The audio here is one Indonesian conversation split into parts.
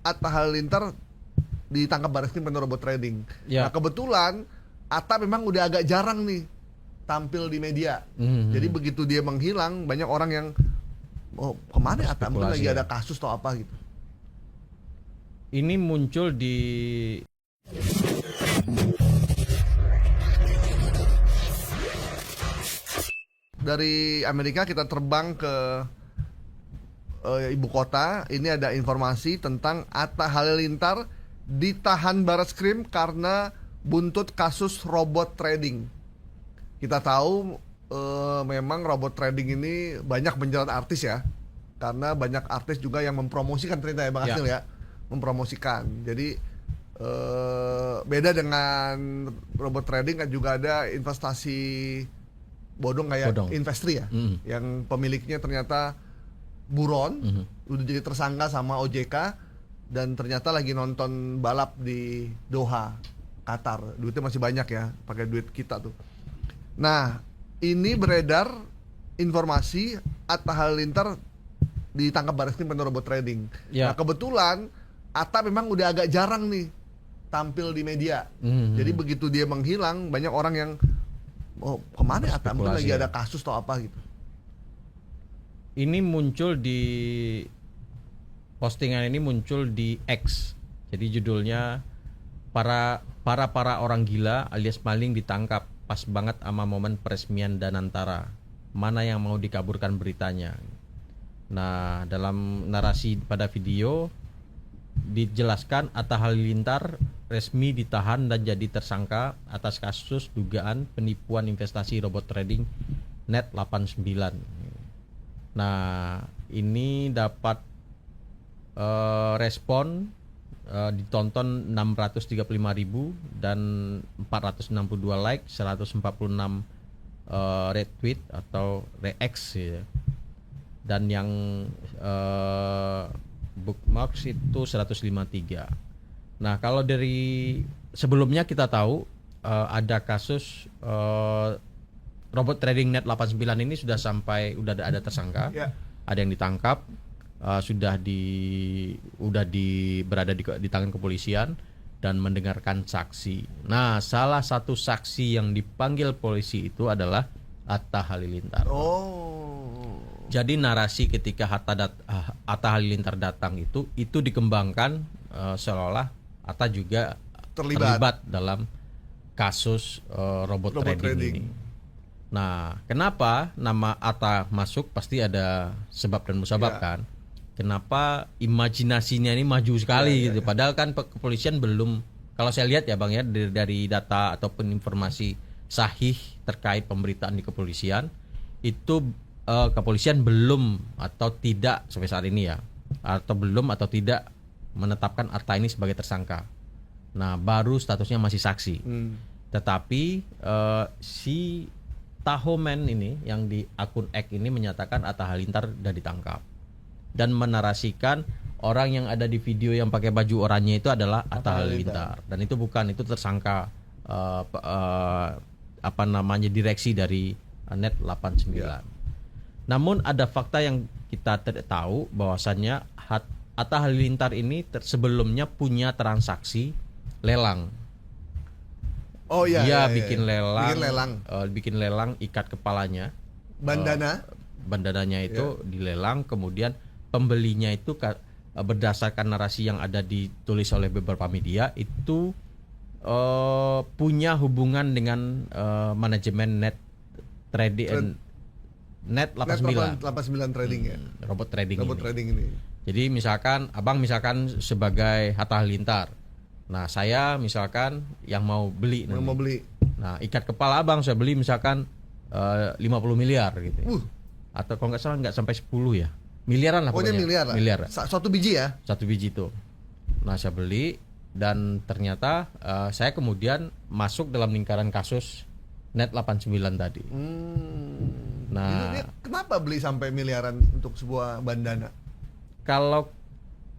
Atta Halilintar ditangkap Barreskrim karena robot trading. Ya. Nah kebetulan Atta memang udah agak jarang nih tampil di media. Jadi begitu dia menghilang, banyak orang yang kemana Atta? Mungkin lagi ada kasus atau apa gitu. Ini muncul di Dari Amerika kita terbang ke ibu kota. Ini ada informasi tentang Atta Halilintar ditahan Barreskrim karena buntut kasus robot trading. Kita tahu memang robot trading ini banyak menjerat artis ya, karena banyak artis juga yang mempromosikan ternyata ya Bang Asil ya, mempromosikan. Jadi beda dengan robot trading kan juga ada investasi bodong kayak Investri ya, yang pemiliknya ternyata buron, udah jadi tersangka sama OJK dan ternyata lagi nonton balap di Doha, Qatar. Duitnya masih banyak ya, pakai duit kita tuh. Nah, ini beredar informasi Atta Halilintar ditangkap Barreskrim karena robot trading. Nah, kebetulan Atta memang udah agak jarang nih tampil di media. Jadi begitu dia menghilang, banyak orang yang kemana Atta? Mungkin lagi ada kasus atau apa gitu. Ini muncul di postingan ini muncul di X. Jadi judulnya para orang gila alias maling ditangkap. Pas banget sama momen peresmian Danantara. Mana yang mau dikaburkan beritanya? Nah, dalam narasi pada video dijelaskan Atta Halilintar resmi ditahan dan jadi tersangka atas kasus dugaan penipuan investasi robot trading Net89. Nah, ini dapat respon ditonton 635.000 dan 462 like, 146 retweet atau rex ya. Dan yang bookmarks itu 153. Nah, kalau dari sebelumnya kita tahu ada kasus robot trading Net89 ini sudah ada tersangka, ada yang ditangkap, berada di tangan kepolisian dan mendengarkan saksi. Nah, salah satu saksi yang dipanggil polisi itu adalah Atta Halilintar. Jadi narasi ketika Atta Halilintar datang itu dikembangkan seolah-olah Atta juga terlibat dalam kasus robot trading ini. Nah, kenapa nama Atta masuk? Pasti ada sebab dan musabab kan. Kenapa imajinasinya ini maju sekali gitu. Padahal kan kepolisian belum, kalau saya lihat ya Bang ya, dari data ataupun informasi sahih terkait pemberitaan di kepolisian, itu kepolisian belum atau tidak sampai saat ini ya, atau belum atau tidak menetapkan Atta ini sebagai tersangka. Nah, baru statusnya masih saksi. Tetapi si Tahomen ini yang di akun X ini menyatakan Atta Halilintar sudah ditangkap dan menarasikan orang yang ada di video yang pakai baju oranye itu adalah Atta Halilintar, dan itu tersangka direksi dari Net89. Namun ada fakta yang kita tahu bahwasannya Atta Halilintar ini sebelumnya punya transaksi lelang. Dia bikin lelang ikat kepalanya, bandananya itu dilelang, kemudian pembelinya itu berdasarkan narasi yang ada ditulis oleh beberapa media itu punya hubungan dengan manajemen Net89 trading ya. Robot trading ini. Jadi misalkan Abang sebagai Atta Halilintar. Nah, saya misalkan yang mau beli. Nah, ikat kepala Abang saya beli misalkan 50 miliar gitu. Atau kalau nggak salah nggak sampai 10 ya. Miliaran lah pokoknya. Miliar. Satu biji ya? Satu biji itu. Nah, saya beli dan ternyata saya kemudian masuk dalam lingkaran kasus Net89 tadi. Nah, ini kenapa beli sampai miliaran untuk sebuah bandana?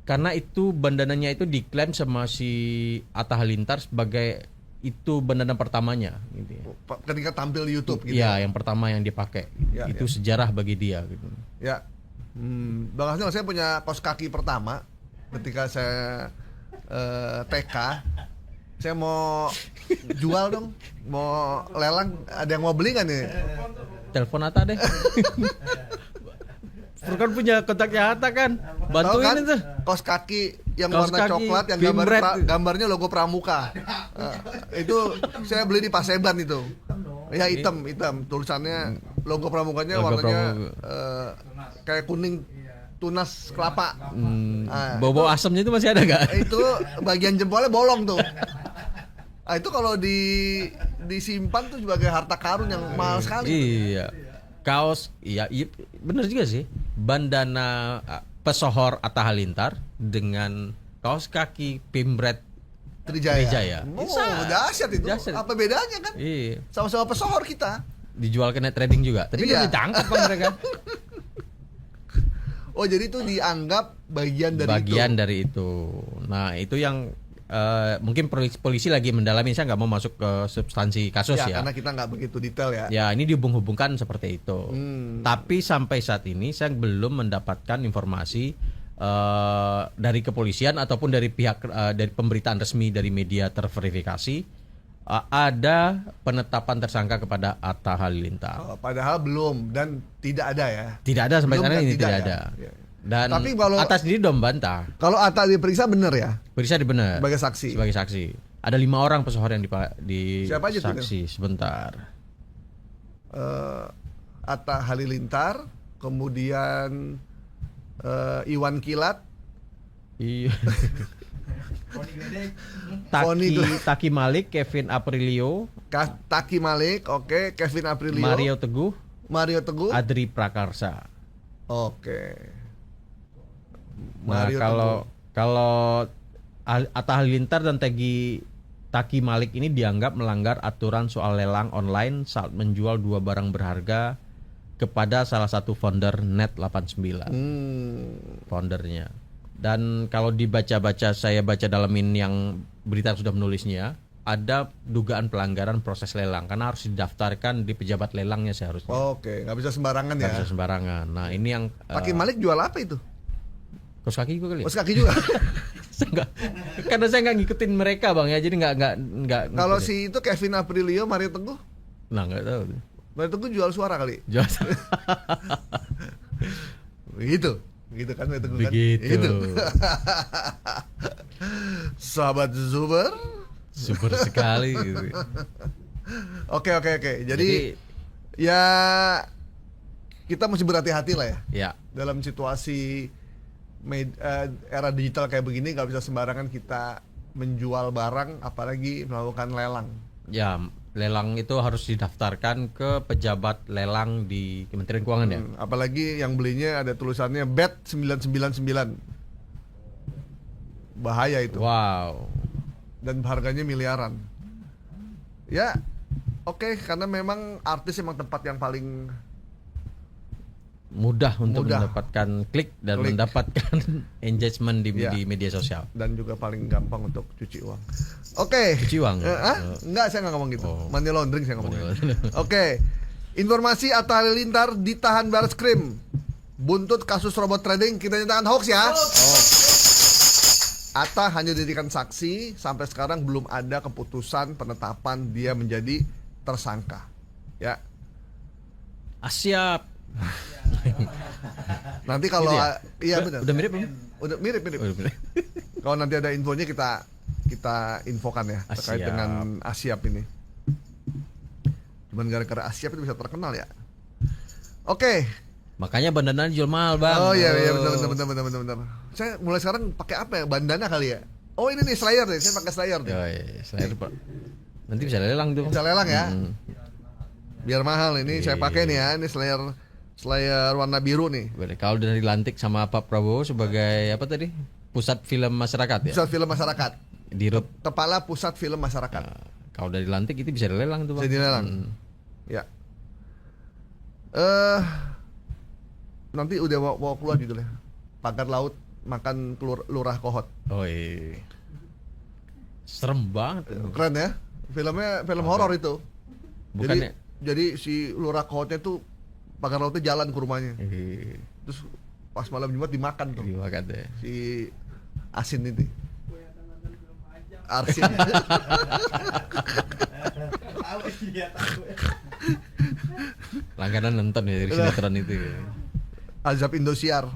Karena itu bandananya itu diklaim sama si Atta Halilintar sebagai itu bandana pertamanya gitu ya. Ketika tampil di YouTube gitu. Iya, yang pertama yang dipakai. Itu sejarah bagi dia gitu. Ya. Bang Hasnil, saya punya kaos kaki pertama ketika saya TK, saya mau jual dong, mau lelang, ada yang mau beli nggak nih? Telepon Atta deh. Furkan punya kontaknya Atta kan, Tahu bantuin kan? itu. Kaos kaki yang Kaos warna kaki, coklat yang Pimbret. gambarnya logo Pramuka. Itu saya beli di Paseban itu. Ya hitam tulisannya logo Pramukanya Logo warnanya Pramuka. kayak kuning tunas kelapa. Bau-bau asamnya itu masih ada nggak? Itu bagian jempolnya bolong tuh. Itu kalau disimpan tuh sebagai harta karun yang mahal sekali. Iya. Kaos, iya bener juga sih. Bandana pesohor Atta Halilintar dengan kaos kaki Pimbret Trijaya. Oh, Bisa. dahsyat itu. Dahsyat. Apa bedanya kan? Iya. Sama-sama pesohor kita. Dijual ke net trading juga. Tapi Iya. belum ditangkap Bang mereka. Oh, jadi itu dianggap bagian dari Bagian itu. dari itu. Nah, itu yang mungkin polisi lagi mendalami. Saya nggak mau masuk ke substansi kasus ya. Karena kita nggak begitu detail ya. Ya, ini dihubung-hubungkan seperti itu. Hmm. Tapi sampai saat ini saya belum mendapatkan informasi dari kepolisian ataupun dari pihak dari pemberitaan resmi dari media terverifikasi ada penetapan tersangka kepada Atta Halilintar. Oh, padahal belum dan tidak ada ya. Tidak ada sampai Belum sekarang dan ini tidak ya. ada. Ya. Dan Tapi kalau- atas diri udah membantah. Kalau Atta diperiksa benar ya Periksa di benar. sebagai saksi. Sebagai saksi. Ada 5 orang pesohor yang di Siapa aja tuh, saksi. Sebentar. Atta Halilintar, kemudian Iwan Kilat, Iya. Foni Taki Malik, Kevin Aprilio, Taki Malik, oke, Kevin Aprilio, Mario Teguh, Teguh, Adri Prakarsa. oke. Nah, Mario kalau Atta Halilintar dan Taki Malik ini dianggap melanggar aturan soal lelang online saat menjual 2 barang berharga kepada salah satu founder Net89, foundernya. Dan kalau dibaca-baca, saya baca dalam ini yang berita sudah menulisnya, ada dugaan pelanggaran proses lelang karena harus didaftarkan di pejabat lelangnya seharusnya. Oke, nggak bisa sembarangan Nggak ya. bisa sembarangan. Nah, ini yang Taki Malik jual apa itu? kaos kaki juga kali. Kaos kaki juga. Saya nggak- karena saya nggak ngikutin mereka Bang ya, jadi nggak. Kalau ngikutin. si itu Kevin Aprilio, Mario Teguh, Nah, nggak tahu. Mario Teguh jual suara kali. Jual- Begitu. Begitu kan Mario Teguh kan? Begitu. Itu. Sahabat Zuber. Super sekali gitu. Oke. Jadi ya kita mesti berhati-hati lah ya Ya, dalam situasi era digital kayak begini. Nggak bisa sembarangan kita menjual barang, apalagi melakukan lelang. ya lelang itu harus didaftarkan ke pejabat lelang di Kementerian Keuangan ya. Apalagi yang belinya ada tulisannya bet 999. Bahaya itu. Wow. Dan harganya miliaran. Ya, oke, karena memang artis emang tempat yang paling Mudah untuk Mudah. mendapatkan klik dan Klik. mendapatkan engagement di, Ya. di media sosial. dan juga paling gampang untuk cuci uang. Oke. Cuci uang? Enggak, saya nggak ngomong gitu. Oh. Money laundering saya ngomong. Money laundering. Oke. Informasi Atta Halilintar ditahan Barreskrim. Buntut kasus robot trading, kita nyatakan hoax ya. Atta hanya dijadikan saksi, sampai sekarang belum ada keputusan penetapan dia menjadi tersangka. Ya. Siap. Nanti kalau Gitu ya? iya benar. Udah mirip belum? Udah mirip. Udah mirip. Kalau nanti ada infonya kita infokan ya terkait Asyap. dengan Asyap ini. Cuman gara-gara Asyap itu bisa terkenal ya. Oke. Makanya bandana jual mahal, Bang. Oh iya benar. Saya mulai sekarang pakai apa ya? Bandana kali ya. Oh ini nih Slayer deh. Saya pakai Slayer deh. Oh, iya. Slayer, Pak. Nanti bisa lelang tuh. Bisa lelang ya. Hmm. Biar mahal ini saya pakai nih ya. Ini Slayer warna biru nih. Boleh. Kalau udah dilantik sama Pak Prabowo sebagai apa tadi? Pusat film masyarakat ya. Pusat Film Masyarakat. Dirut. Kepala Pusat Film Masyarakat. Nah, kalau udah dilantik itu bisa dilelang tuh, Bang. Bisa dilelang. Hmm. Ya. Nanti udah mau keluar judulnya. Pagar laut makan lurah kohot. Oh iya. Serem banget. Keren ya. Filmnya film horor itu. Bukannya Jadi si lurah kohotnya tuh pagar lautnya jalan ke rumahnya. Terus pas malam Jumat dimakan tuh dimakan deh. si Asin itu. Arsin. Langganan nonton ya dari sinetron itu. Azab Indosiar.